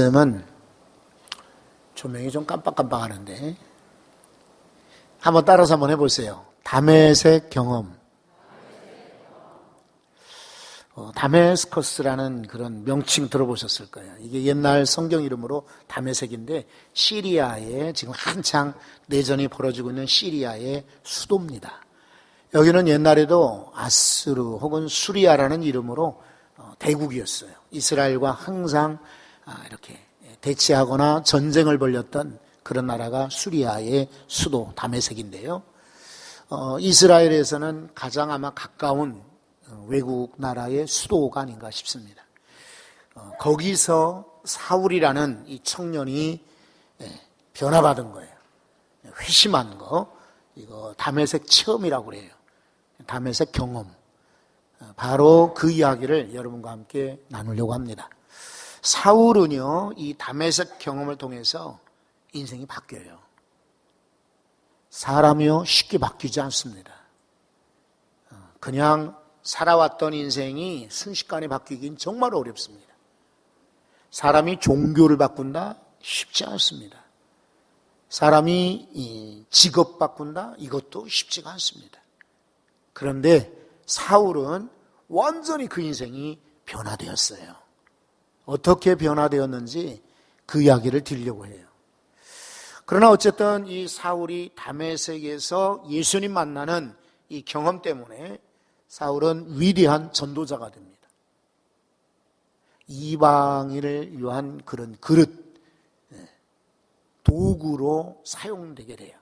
말씀은 조명이 좀 깜빡깜빡하는데 한번 따라서 한번 해보세요. 다메섹 경험. 다메스커스라는 그런 명칭 들어보셨을 거예요. 이게 옛날 성경 이름으로 다메섹인데 시리아에 지금 한창 내전이 벌어지고 있는 시리아의 수도입니다. 여기는 옛날에도 아스루 혹은 수리아라는 이름으로 대국이었어요. 이스라엘과 항상 이렇게 대치하거나 전쟁을 벌였던 그런 나라가 수리아의 수도 다메섹인데요. 이스라엘에서는 가장 아마 가까운 외국 나라의 수도가 아닌가 싶습니다. 거기서 사울이라는 이 청년이 변화받은 거예요. 회심한 거, 이거 다메섹 체험이라고 그래요. 다메섹 경험. 바로 그 이야기를 여러분과 함께 나누려고 합니다. 사울은요, 이 다메섹 경험을 통해서 인생이 바뀌어요. 사람이요, 쉽게 바뀌지 않습니다. 그냥 살아왔던 인생이 순식간에 바뀌긴 정말 어렵습니다. 사람이 종교를 바꾼다? 쉽지 않습니다. 사람이 직업 바꾼다? 이것도 쉽지가 않습니다. 그런데 사울은 완전히 그 인생이 변화되었어요. 어떻게 변화되었는지 그 이야기를 드리려고 해요. 그러나 어쨌든 이 사울이 다메섹에서 예수님 만나는 이 경험 때문에 사울은 위대한 전도자가 됩니다. 이방인을 위한 그런 그릇, 도구로 사용되게 돼요.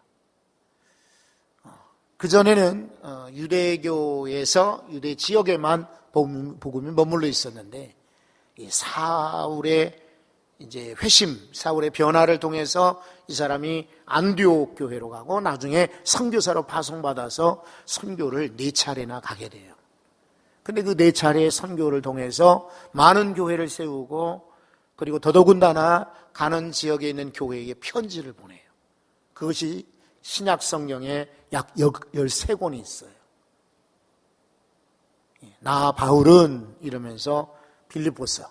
그전에는 유대교에서 유대 지역에만 복음이 머물러 있었는데 이 사울의 이제 회심, 사울의 변화를 통해서 이 사람이 안디옥 교회로 가고 나중에 선교사로 파송받아서 선교를 4차례나 가게 돼요. 근데 그 4차례의 선교를 통해서 많은 교회를 세우고 그리고 더더군다나 가는 지역에 있는 교회에게 편지를 보내요. 그것이 신약 성경에 약 13권이 있어요. 나 바울은 이러면서 빌립보서,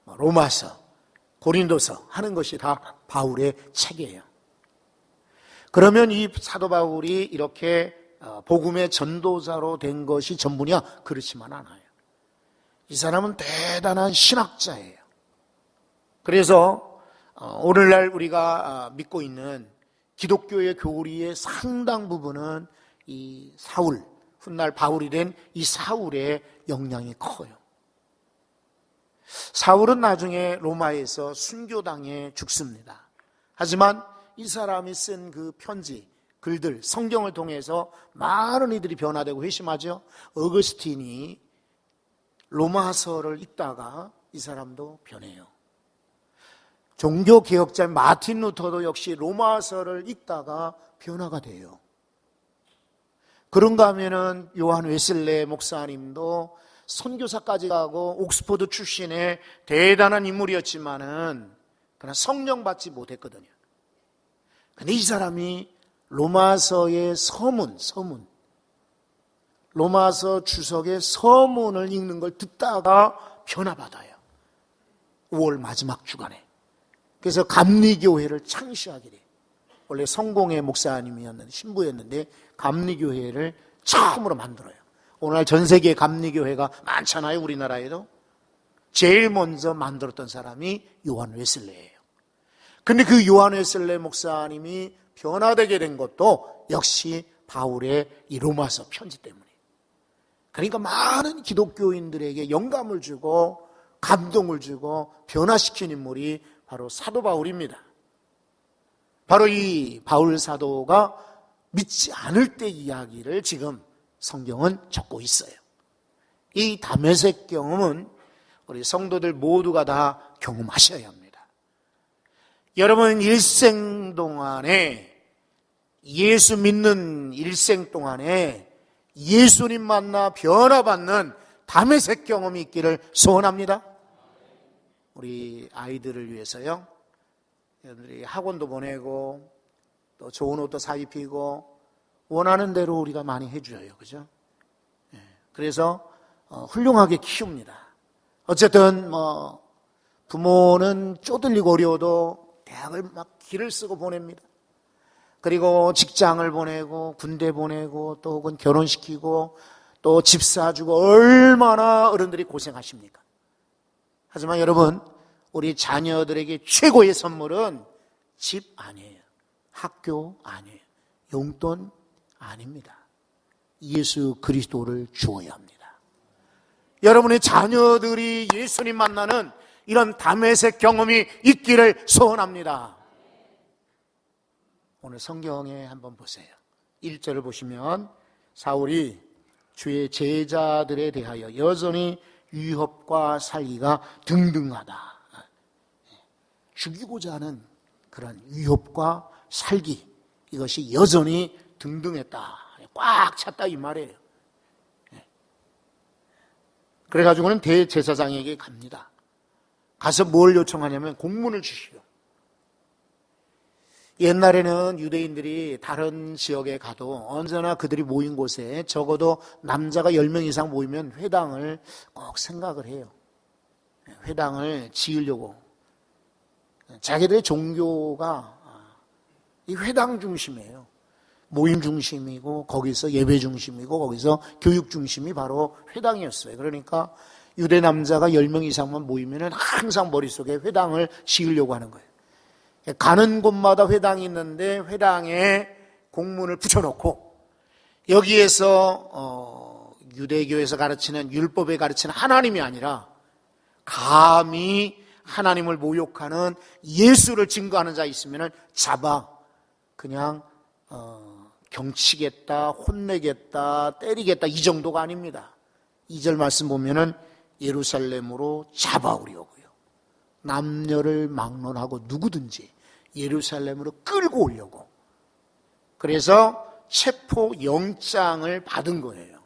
로마서, 고린도서 하는 것이 다 바울의 책이에요. 그러면 이 사도 바울이 이렇게 복음의 전도자로 된 것이 전부냐? 그렇지만 않아요. 이 사람은 대단한 신학자예요. 그래서 오늘날 우리가 믿고 있는 기독교의 교리의 상당 부분은 이 사울, 훗날 바울이 된 이 사울의 영향이 커요. 사울은 나중에 로마에서 순교당해 죽습니다. 하지만 이 사람이 쓴 그 편지, 글들, 성경을 통해서 많은 이들이 변화되고 회심하죠. 어거스틴이 로마서를 읽다가 이 사람도 변해요. 종교개혁자 마틴 루터도 역시 로마서를 읽다가 변화가 돼요. 그런가 하면은 요한 웨슬레 목사님도 선교사까지 가고 옥스퍼드 출신의 대단한 인물이었지만은 그러나 성령 받지 못했거든요. 근데 이 사람이 로마서의 서문, 로마서 주석의 서문을 읽는 걸 듣다가 변화받아요. 5월 마지막 주간에. 그래서 감리교회를 창시하게 돼요. 원래 성공의 목사님이었는데, 신부였는데 감리교회를 처음으로 만들어요. 오늘 전 세계 감리교회가 많잖아요, 우리나라에도. 제일 먼저 만들었던 사람이 요한 웨슬레예요. 근데 그 요한 웨슬레 목사님이 변화되게 된 것도 역시 바울의 이 로마서 편지 때문이에요. 그러니까 많은 기독교인들에게 영감을 주고 감동을 주고 변화시킨 인물이 바로 사도 바울입니다. 바로 이 바울 사도가 믿지 않을 때 이야기를 지금 성경은 적고 있어요. 이 다메섹 경험은 우리 성도들 모두가 다 경험하셔야 합니다. 여러분 일생 동안에 예수 믿는 일생 동안에 예수님 만나 변화받는 다메섹 경험이 있기를 소원합니다. 우리 아이들을 위해서요. 여러분들이 학원도 보내고 또 좋은 옷도 사 입히고 원하는 대로 우리가 많이 해줘요. 그죠? 그래서 훌륭하게 키웁니다. 어쨌든 부모는 쪼들리고 어려워도 대학을 막 기를 쓰고 보냅니다. 그리고 직장을 보내고 군대 보내고 또 혹은 결혼시키고 또 집 사주고 얼마나 어른들이 고생하십니까? 하지만 여러분, 우리 자녀들에게 최고의 선물은 집 아니에요. 학교 아니에요. 용돈 아닙니다. 예수 그리스도를 주어야 합니다. 여러분의 자녀들이 예수님 만나는 이런 다메섹 경험이 있기를 소원합니다. 오늘 성경에 한번 보세요. 1절을 보시면 사울이 주의 제자들에 대하여 여전히 위협과 살기가 등등하다. 죽이고자 하는 그런 위협과 살기, 이것이 여전히 등등했다. 꽉 찼다 이 말이에요. 그래가지고는 대제사장에게 갑니다. 가서 뭘 요청하냐면 공문을 주시오. 옛날에는 유대인들이 다른 지역에 가도 언제나 그들이 모인 곳에 적어도 남자가 10명 이상 모이면 회당을 꼭 생각을 해요. 회당을 지으려고. 자기들의 종교가 이 회당 중심이에요. 모임 중심이고 거기서 예배 중심이고 거기서 교육 중심이 바로 회당이었어요. 그러니까 유대 남자가 10명 이상만 모이면 항상 머릿속에 회당을 지으려고 하는 거예요. 가는 곳마다 회당이 있는데 회당에 공문을 붙여놓고 여기에서 유대교에서 가르치는 율법에 가르치는 하나님이 아니라 감히 하나님을 모욕하는 예수를 증거하는 자 있으면 잡아 그냥 경치겠다, 혼내겠다, 때리겠다 이 정도가 아닙니다. 2절 말씀 보면은 예루살렘으로 잡아오려고요. 남녀를 막론하고 누구든지 예루살렘으로 끌고 오려고. 그래서 체포 영장을 받은 거예요.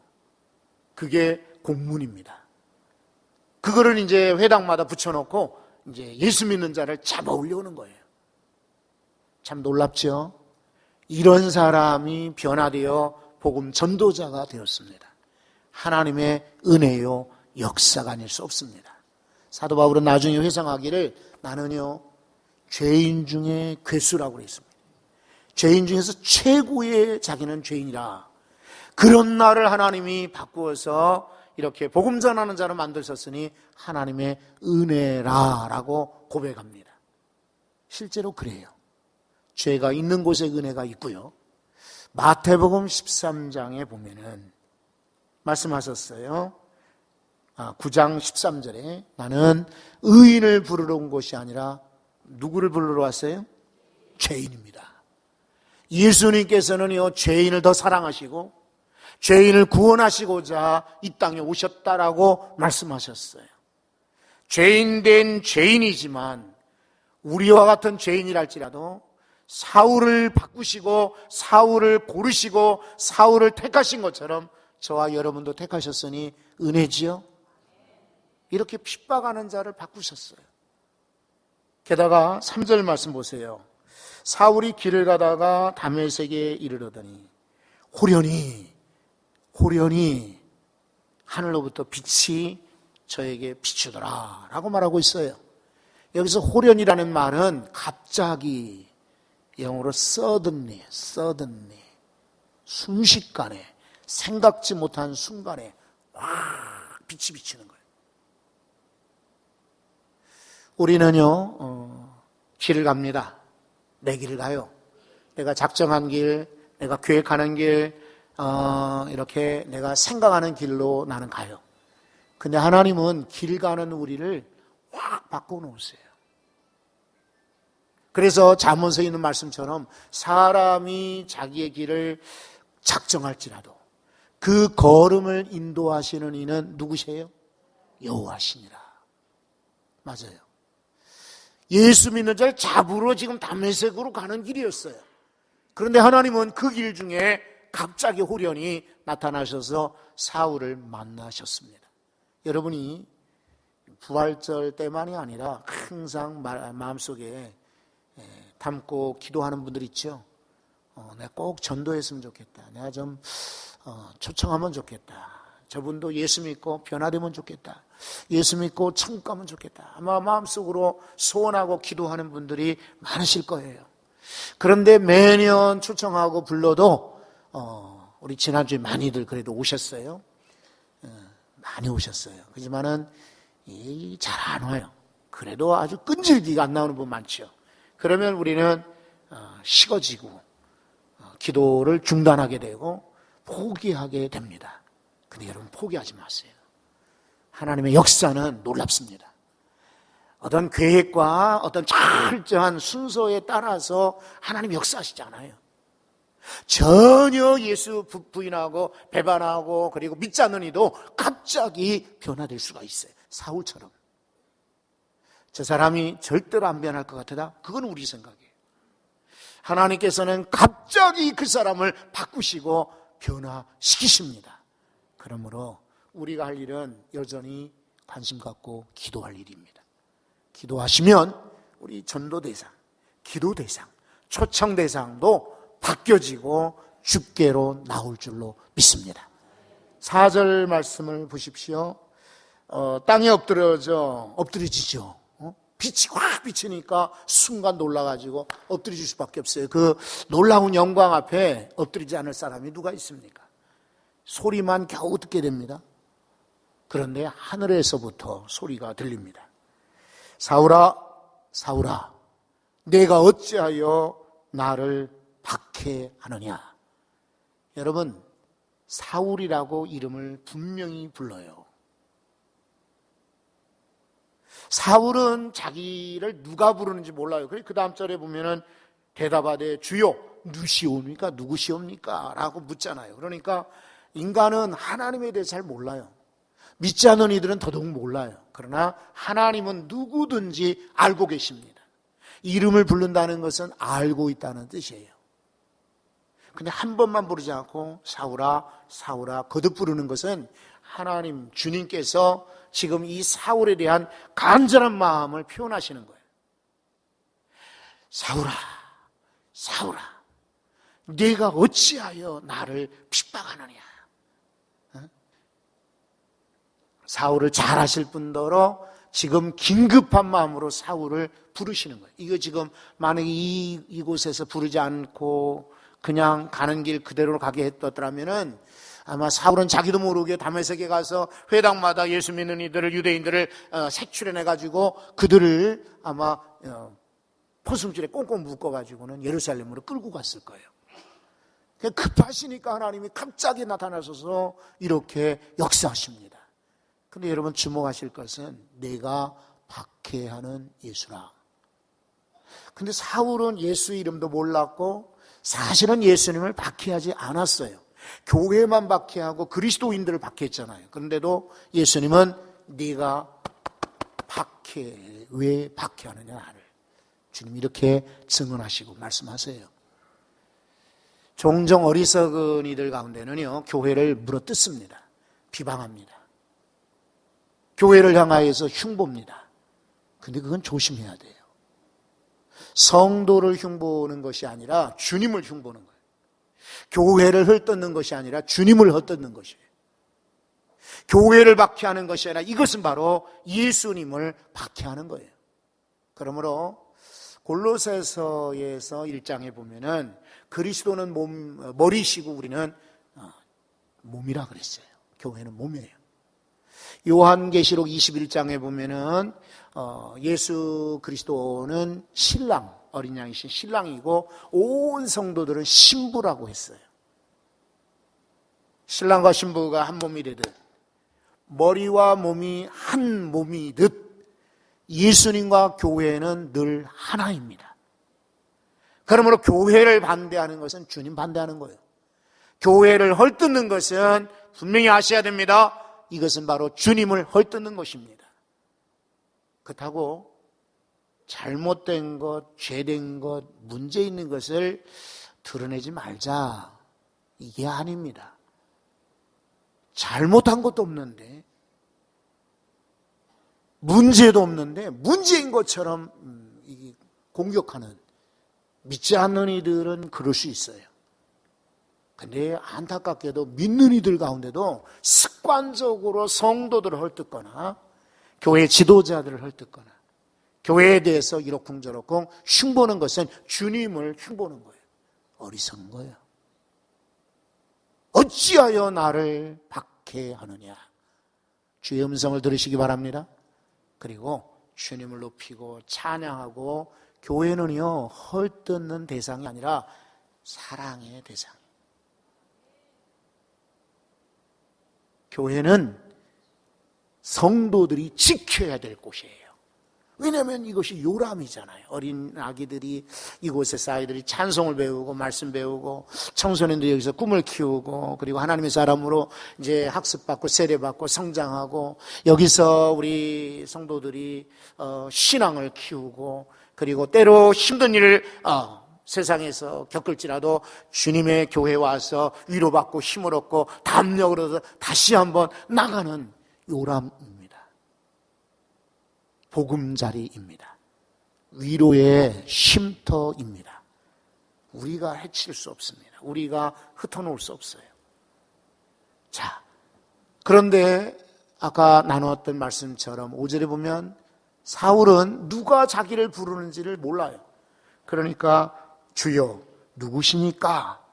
그게 공문입니다. 그거를 이제 회당마다 붙여놓고 이제 예수 믿는 자를 잡아오려는 거예요. 참 놀랍죠? 이런 사람이 변화되어 복음 전도자가 되었습니다. 하나님의 은혜요 역사가 아닐 수 없습니다. 사도 바울은 나중에 회상하기를 나는요 죄인 중에 괴수라고 그랬습니다. 죄인 중에서 최고의 자기는 죄인이라. 그런 나를 하나님이 바꾸어서 이렇게 복음 전하는 자로 만드셨으니 하나님의 은혜라라고 고백합니다. 실제로 그래요. 죄가 있는 곳에 은혜가 있고요. 마태복음 13장에 보면은 말씀하셨어요. 9장 13절에 나는 의인을 부르러 온 것이 아니라 누구를 부르러 왔어요? 죄인입니다. 예수님께서는요 죄인을 더 사랑하시고 죄인을 구원하시고자 이 땅에 오셨다라고 말씀하셨어요. 죄인 된 죄인이지만 우리와 같은 죄인이랄지라도 사울을 바꾸시고 사울을 고르시고 사울을 택하신 것처럼 저와 여러분도 택하셨으니 은혜지요? 이렇게 핍박하는 자를 바꾸셨어요. 게다가 3절 말씀 보세요. 사울이 길을 가다가 다메섹에 이르러더니 호련히 하늘로부터 빛이 저에게 비추더라 라고 말하고 있어요. 여기서 호련이라는 말은 갑자기, 영어로 suddenly 순식간에 생각지 못한 순간에 확 빛이 비치는 거예요. 우리는요 길을 갑니다. 내 길을 가요. 내가 작정한 길, 내가 계획하는 길, 이렇게 내가 생각하는 길로 나는 가요. 근데 하나님은 길 가는 우리를 확 바꿔놓으세요. 그래서 잠언서에 있는 말씀처럼 사람이 자기의 길을 작정할지라도 그 걸음을 인도하시는 이는 누구세요? 여호와시니라. 맞아요. 예수 믿는 자를 잡으러 지금 다메섹으로 가는 길이었어요. 그런데 하나님은 그 길 중에 갑자기 호련히 나타나셔서 사울을 만나셨습니다. 여러분이 부활절 때만이 아니라 항상 마음속에 담고 기도하는 분들 있죠. 내가 꼭 전도했으면 좋겠다. 내가 좀 초청하면 좋겠다. 저분도 예수 믿고 변화되면 좋겠다. 예수 믿고 천국 가면 좋겠다. 아마 마음속으로 소원하고 기도하는 분들이 많으실 거예요. 그런데 매년 초청하고 불러도 우리 지난주에 많이들 그래도 오셨어요. 많이 오셨어요. 하지만은 잘 안 와요. 그래도 아주 끈질기가 안 나오는 분 많죠. 그러면 우리는 식어지고 기도를 중단하게 되고 포기하게 됩니다. 근데 여러분 포기하지 마세요. 하나님의 역사는 놀랍습니다. 어떤 계획과 어떤 철저한 순서에 따라서 하나님 역사하시지 않아요. 전혀 예수 부인하고 배반하고 그리고 믿지 않는 이도 갑자기 변화될 수가 있어요. 사울처럼. 저 사람이 절대로 안 변할 것 같다? 그건 우리 생각이에요. 하나님께서는 갑자기 그 사람을 바꾸시고 변화시키십니다. 그러므로 우리가 할 일은 여전히 관심 갖고 기도할 일입니다. 기도하시면 우리 전도 대상, 기도 대상, 초청 대상도 바뀌어지고 주께로 나올 줄로 믿습니다. 4절 말씀을 보십시오. 땅에 엎드려지죠. 빛이 확 비치니까 순간 놀라가지고 엎드려질 수밖에 없어요. 그 놀라운 영광 앞에 엎드리지 않을 사람이 누가 있습니까? 소리만 겨우 듣게 됩니다. 그런데 하늘에서부터 소리가 들립니다. 사울아, 사울아, 내가 어찌하여 나를 박해하느냐. 여러분, 사울이라고 이름을 분명히 불러요. 사울은 자기를 누가 부르는지 몰라요. 그 다음 절에 보면은 대답하되 주여 누시옵니까? 누구시옵니까? 라고 묻잖아요. 그러니까 인간은 하나님에 대해 잘 몰라요. 믿지 않는 이들은 더더욱 몰라요. 그러나 하나님은 누구든지 알고 계십니다. 이름을 부른다는 것은 알고 있다는 뜻이에요. 근데 한 번만 부르지 않고 사울아, 사울아 거듭 부르는 것은 하나님 주님께서 지금 이 사울에 대한 간절한 마음을 표현하시는 거예요. 사울아, 사울아, 네가 어찌하여 나를 핍박하느냐. 사울을 잘 아실 뿐더러 지금 긴급한 마음으로 사울을 부르시는 거예요. 이거 지금 만약에 이곳에서 부르지 않고 그냥 가는 길 그대로 가게 했더라면은 아마 사울은 자기도 모르게 다메섹에 가서 회당마다 예수 믿는 이들을 유대인들을 색출해내가지고 그들을 아마 포승줄에 꽁꽁 묶어가지고는 예루살렘으로 끌고 갔을 거예요. 급하시니까 하나님이 갑자기 나타나셔서 이렇게 역사하십니다. 근데 여러분 주목하실 것은 내가 박해하는 예수라. 근데 사울은 예수 이름도 몰랐고 사실은 예수님을 박해하지 않았어요. 교회만 박해하고 그리스도인들을 박해했잖아요. 그런데도 예수님은 네가 왜 박해하느냐 나를. 주님 이렇게 증언하시고 말씀하세요. 종종 어리석은 이들 가운데는요 교회를 물어뜯습니다. 비방합니다. 교회를 향하여서 흉보입니다. 근데 그건 조심해야 돼요. 성도를 흉보는 것이 아니라 주님을 흉보는 거예요. 교회를 헐뜯는 것이 아니라 주님을 헐뜯는 것이에요. 교회를 박해하는 것이 아니라 이것은 바로 예수님을 박해하는 거예요. 그러므로 골로새서에서 1장에 보면은 그리스도는 머리시고 우리는 몸이라 그랬어요. 교회는 몸이에요. 요한계시록 21장에 보면은 예수 그리스도는 신랑, 어린 양이신 신랑이고 온 성도들은 신부라고 했어요. 신랑과 신부가 한 몸이 되듯 머리와 몸이 한 몸이듯 예수님과 교회는 늘 하나입니다. 그러므로 교회를 반대하는 것은 주님 반대하는 거예요. 교회를 헐뜯는 것은 분명히 아셔야 됩니다. 이것은 바로 주님을 헐뜯는 것입니다. 그렇다고 잘못된 것, 죄된 것, 문제 있는 것을 드러내지 말자. 이게 아닙니다. 잘못한 것도 없는데, 문제도 없는데, 문제인 것처럼 공격하는, 믿지 않는 이들은 그럴 수 있어요. 근데 안타깝게도 믿는 이들 가운데도 습관적으로 성도들을 헐뜯거나 교회 지도자들을 헐뜯거나 교회에 대해서 이러쿵저러쿵 흉보는 것은 주님을 흉보는 거예요. 어리석은 거예요. 어찌하여 나를 박해하느냐. 주의 음성을 들으시기 바랍니다. 그리고 주님을 높이고 찬양하고 교회는요 헐뜯는 대상이 아니라 사랑의 대상. 교회는 성도들이 지켜야 될 곳이에요. 왜냐하면 이것이 요람이잖아요. 어린 아기들이 이곳에서 아이들이 찬송을 배우고 말씀 배우고 청소년들이 여기서 꿈을 키우고 그리고 하나님의 사람으로 이제 학습받고 세례받고 성장하고 여기서 우리 성도들이 신앙을 키우고 그리고 때로 힘든 일을 세상에서 겪을지라도 주님의 교회에 와서 위로받고 힘을 얻고 담력을 얻어 다시 한번 나가는 요람입니다. 보금자리입니다. 위로의 쉼터입니다. 우리가 해칠 수 없습니다. 우리가 흩어놓을 수 없어요. 자, 그런데 아까 나누었던 말씀처럼 5절에 보면 사울은 누가 자기를 부르는지를 몰라요. 그러니까 주여 누구시니까?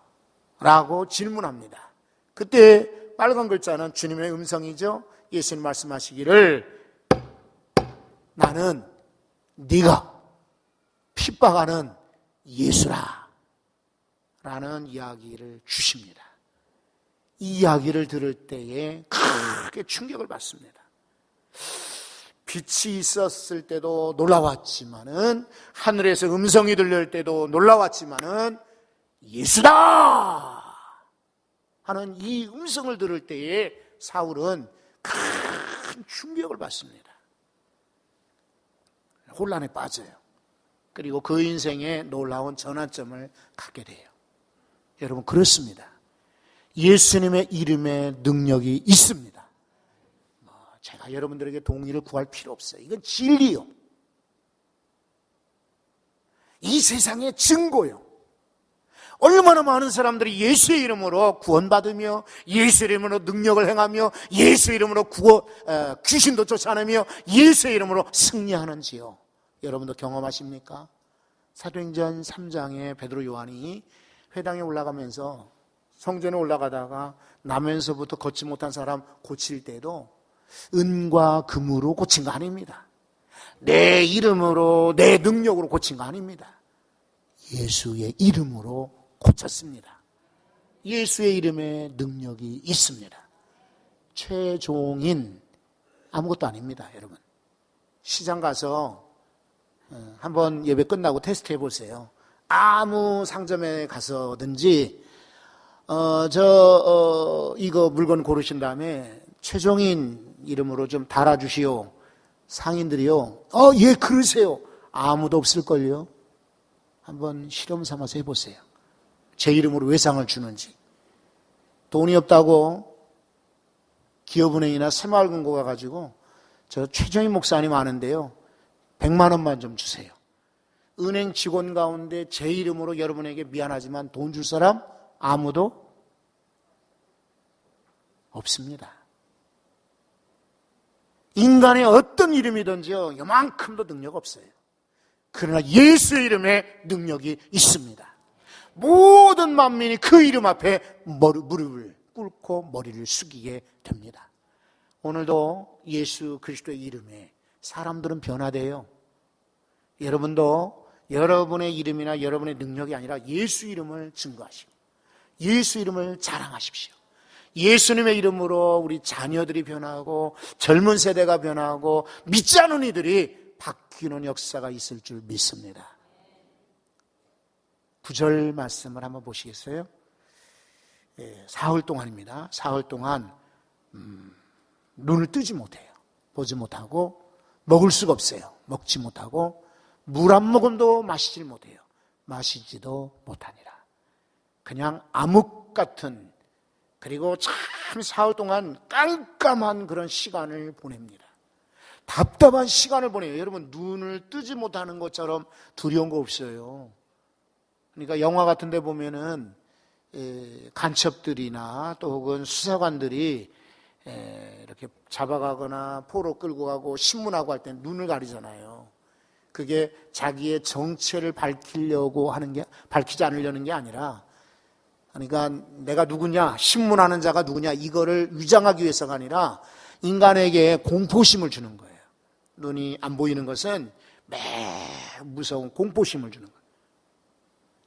라고 질문합니다. 그때 빨간 글자는 주님의 음성이죠. 예수님 말씀하시기를 나는 네가 핍박하는 예수라 라는 이야기를 주십니다. 이 이야기를 들을 때에 크게 충격을 받습니다. 빛이 있었을 때도 놀라웠지만은 하늘에서 음성이 들릴 때도 놀라웠지만은 예수다 하는 이 음성을 들을 때에 사울은 큰 충격을 받습니다. 혼란에 빠져요. 그리고 그 인생에 놀라운 전환점을 갖게 돼요. 여러분 그렇습니다. 예수님의 이름에 능력이 있습니다. 제가 여러분들에게 동의를 구할 필요 없어요. 이건 진리요. 이 세상의 증거요. 얼마나 많은 사람들이 예수의 이름으로 구원받으며 예수의 이름으로 능력을 행하며 예수의 이름으로 귀신도 쫓아내며 예수의 이름으로 승리하는지요. 여러분도 경험하십니까? 사도행전 3장에 베드로 요한이 회당에 올라가면서 성전에 올라가다가 나면서부터 걷지 못한 사람 고칠 때도 은과 금으로 고친 거 아닙니다. 내 이름으로 내 능력으로 고친 거 아닙니다. 예수의 이름으로 고쳤습니다. 예수의 이름에 능력이 있습니다. 최종인 아무것도 아닙니다. 여러분 시장 가서 한번 예배 끝나고 테스트 해보세요. 아무 상점에 가서든지 이거 물건 고르신 다음에 최종인 이름으로 좀 달아주시오. 상인들이요. 예, 그러세요. 아무도 없을걸요. 한번 실험 삼아서 해보세요. 제 이름으로 왜 상을 주는지. 돈이 없다고 기업은행이나 새마을금고 가가지고 저 최종인 목사님 아는데요. 100만 원만 좀 주세요. 은행 직원 가운데 제 이름으로 여러분에게 미안하지만 돈 줄 사람 아무도 없습니다. 인간의 어떤 이름이든지요, 요만큼도 능력 없어요. 그러나 예수의 이름에 능력이 있습니다. 모든 만민이 그 이름 앞에 무릎을 꿇고 머리를 숙이게 됩니다. 오늘도 예수 그리스도의 이름에 사람들은 변화돼요. 여러분도 여러분의 이름이나 여러분의 능력이 아니라 예수 이름을 증거하시고 예수 이름을 자랑하십시오. 예수님의 이름으로 우리 자녀들이 변하고 젊은 세대가 변하고 믿지 않은 이들이 바뀌는 역사가 있을 줄 믿습니다. 9절 말씀을 한번 보시겠어요? 사흘 동안입니다. 사흘 동안 눈을 뜨지 못해요. 보지 못하고 먹을 수가 없어요. 먹지 못하고 물 한 모금도 마시질 못해요. 마시지도 못하니라. 그냥 암흑 같은, 그리고 참 사흘 동안 깜깜한 그런 시간을 보냅니다. 답답한 시간을 보내요. 여러분 눈을 뜨지 못하는 것처럼 두려운 거 없어요. 그러니까 영화 같은 데 보면은 간첩들이나 또 혹은 수사관들이 이렇게 잡아가거나 포로 끌고 가고 신문하고 할 때 눈을 가리잖아요. 그게 자기의 정체를 밝히려고 하는 게, 밝히지 않으려는 게 아니라, 그러니까 내가 누구냐, 신문하는 자가 누구냐, 이거를 위장하기 위해서가 아니라 인간에게 공포심을 주는 거예요. 눈이 안 보이는 것은 매우 무서운 공포심을 주는 거예요.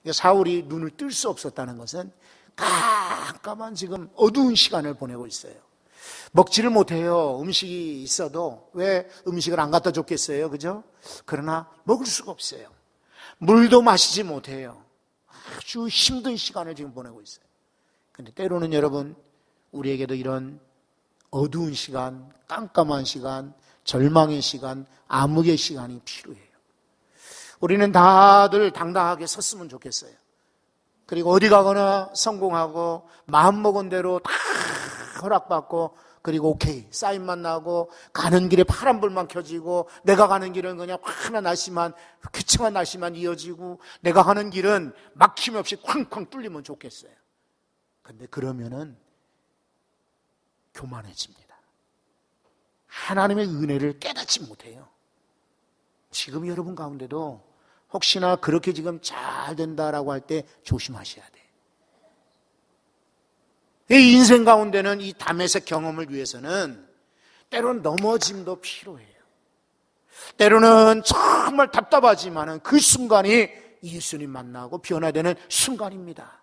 그러니까 사울이 눈을 뜰 수 없었다는 것은 깜깜한 지금 어두운 시간을 보내고 있어요. 먹지를 못해요. 음식이 있어도 왜 음식을 안 갖다 줬겠어요? 그죠? 그러나 먹을 수가 없어요. 물도 마시지 못해요. 아주 힘든 시간을 지금 보내고 있어요. 근데 때로는 여러분, 우리에게도 이런 어두운 시간, 깜깜한 시간, 절망의 시간, 암흑의 시간이 필요해요. 우리는 다들 당당하게 섰으면 좋겠어요. 그리고 어디 가거나 성공하고 마음먹은 대로 다 허락받고, 그리고 오케이, 사인만 나고, 가는 길에 파란불만 켜지고, 내가 가는 길은 그냥 환한 날씨만, 쾌청한 날씨만 이어지고, 내가 가는 길은 막힘 없이 쾅쾅 뚫리면 좋겠어요. 근데 그러면은 교만해집니다. 하나님의 은혜를 깨닫지 못해요. 지금 여러분 가운데도 혹시나 그렇게 지금 잘 된다라고 할 때 조심하셔야 돼요. 이 인생 가운데는 이 다메섹 경험을 위해서는 때로는 넘어짐도 필요해요. 때로는 정말 답답하지만은 그 순간이 예수님 만나고 변화되는 순간입니다.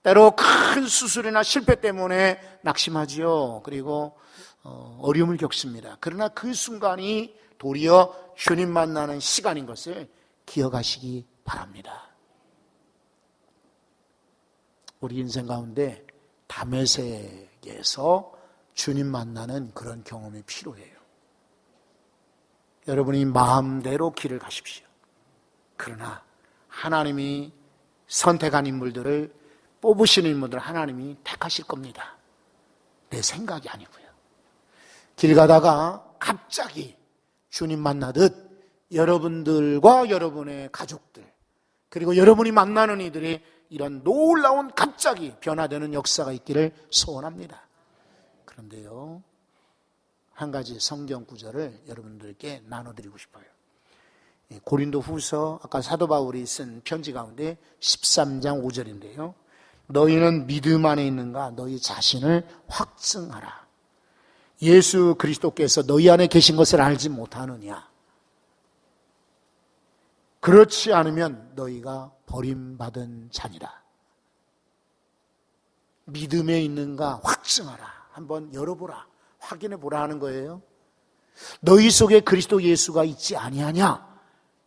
때로 큰 수술이나 실패 때문에 낙심하지요. 그리고 어려움을 겪습니다. 그러나 그 순간이 도리어 주님 만나는 시간인 것을 기억하시기 바랍니다. 우리 인생 가운데 다메섹에서 주님 만나는 그런 경험이 필요해요. 여러분이 마음대로 길을 가십시오. 그러나 하나님이 선택한 인물들을, 뽑으시는 인물들을 하나님이 택하실 겁니다. 내 생각이 아니고요. 길 가다가 갑자기 주님 만나듯 여러분들과 여러분의 가족들, 그리고 여러분이 만나는 이들이 이런 놀라운 갑자기 변화되는 역사가 있기를 소원합니다. 그런데요, 한 가지 성경 구절을 여러분들께 나눠드리고 싶어요. 고린도 후서, 아까 사도 바울이 쓴 편지 가운데 13장 5절인데요. 너희는 믿음 안에 있는가? 너희 자신을 확증하라. 예수 그리스도께서 너희 안에 계신 것을 알지 못하느냐? 그렇지 않으면 너희가 버림받은 자니라. 믿음에 있는가 확증하라. 한번 열어보라. 확인해보라 하는 거예요. 너희 속에 그리스도 예수가 있지 아니하냐?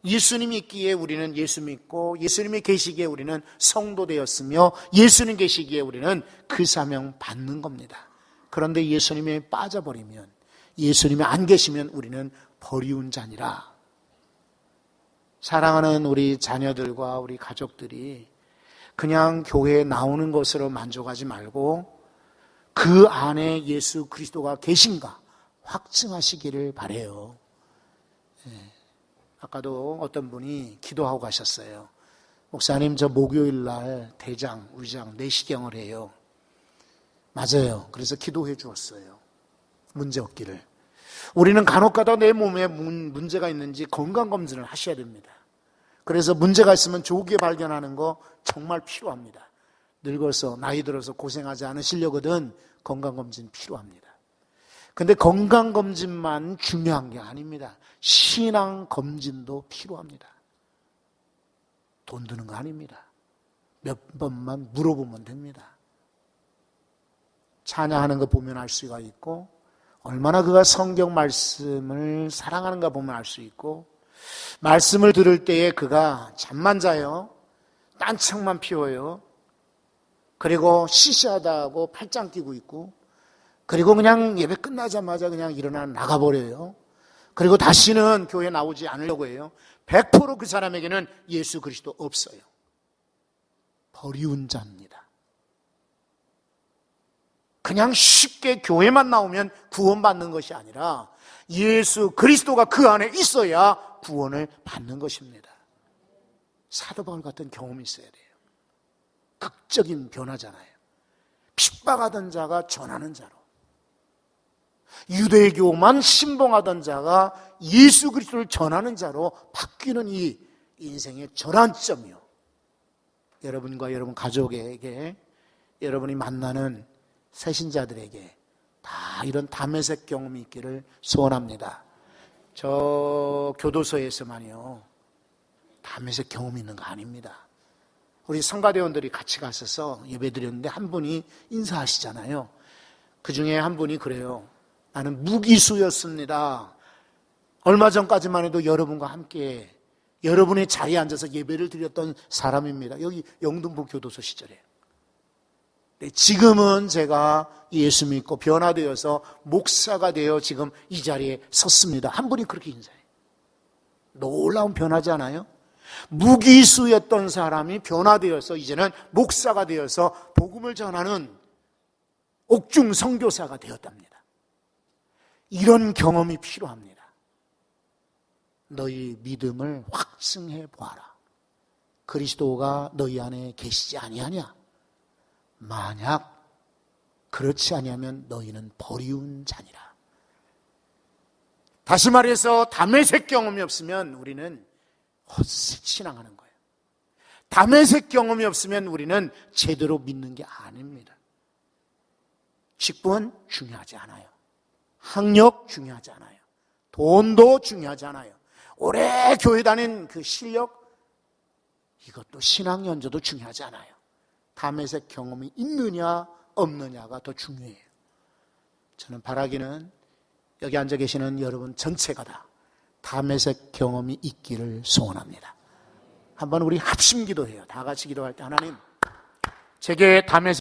예수님이 있기에 우리는 예수 믿고, 예수님이 계시기에 우리는 성도 되었으며, 예수님 계시기에 우리는 그 사명 받는 겁니다. 그런데 예수님이 빠져버리면, 예수님이 안 계시면 우리는 버리운 자니라. 사랑하는 우리 자녀들과 우리 가족들이 그냥 교회에 나오는 것으로 만족하지 말고 그 안에 예수 그리스도가 계신가 확증하시기를 바라요. 아까도 어떤 분이 기도하고 가셨어요. 목사님, 저 목요일 날 대장, 위장 내시경을 해요. 맞아요. 그래서 기도해 주었어요. 문제 없기를. 우리는 간혹가다 내 몸에 문제가 있는지 건강검진을 하셔야 됩니다. 그래서 문제가 있으면 조기에 발견하는 거 정말 필요합니다. 늙어서, 나이 들어서 고생하지 않으시려거든 건강검진 필요합니다. 근데 건강검진만 중요한 게 아닙니다. 신앙검진도 필요합니다. 돈 드는 거 아닙니다. 몇 번만 물어보면 됩니다. 찬양하는 거 보면 알 수가 있고, 얼마나 그가 성경 말씀을 사랑하는가 보면 알 수 있고, 말씀을 들을 때에 그가 잠만 자요. 딴청만 피워요. 그리고 시시하다고 팔짱 끼고 있고, 그리고 그냥 예배 끝나자마자 그냥 일어나 나가버려요. 그리고 다시는 교회에 나오지 않으려고 해요. 100% 그 사람에게는 예수 그리스도 없어요. 버리운 자입니다. 그냥 쉽게 교회만 나오면 구원받는 것이 아니라 예수 그리스도가 그 안에 있어야 구원을 받는 것입니다. 사도 바울 같은 경험이 있어야 돼요. 극적인 변화잖아요. 핍박하던 자가 전하는 자로, 유대교만 신봉하던 자가 예수 그리스도를 전하는 자로 바뀌는 이 인생의 전환점이요. 여러분과 여러분 가족에게, 여러분이 만나는 새신자들에게 다 이런 다메섹 경험이 있기를 소원합니다. 저 교도소에서만요, 다메섹 경험이 있는 거 아닙니다. 우리 성가대원들이 같이 갔어서 예배드렸는데 한 분이 인사하시잖아요. 그 중에 한 분이 그래요. 나는 무기수였습니다. 얼마 전까지만 해도 여러분과 함께 여러분의 자리에 앉아서 예배를 드렸던 사람입니다. 여기 영등포 교도소 시절에. 지금은 제가 예수 믿고 변화되어서 목사가 되어 지금 이 자리에 섰습니다. 한 분이 그렇게 인사해요. 놀라운 변화지 않아요? 무기수였던 사람이 변화되어서 이제는 목사가 되어서 복음을 전하는 옥중 선교사가 되었답니다. 이런 경험이 필요합니다. 너희 믿음을 확증해 보아라. 그리스도가 너희 안에 계시지 아니하냐? 만약 그렇지 아니하면 너희는 버리운 자니라. 다시 말해서 다메섹 경험이 없으면 우리는 헛짓 신앙하는 거예요. 다메섹 경험이 없으면 우리는 제대로 믿는 게 아닙니다. 직분 중요하지 않아요. 학력 중요하지 않아요. 돈도 중요하지 않아요. 오래 교회 다닌 그 실력, 이것도 신앙 연조도 중요하지 않아요. 다메섹 경험이 있느냐 없느냐가 더 중요해요. 저는 바라기는 여기 앉아 계시는 여러분 전체가 다 다메섹 경험이 있기를 소원합니다. 한번 우리 합심 기도해요. 다 같이 기도할 때 하나님, 제게 다메섹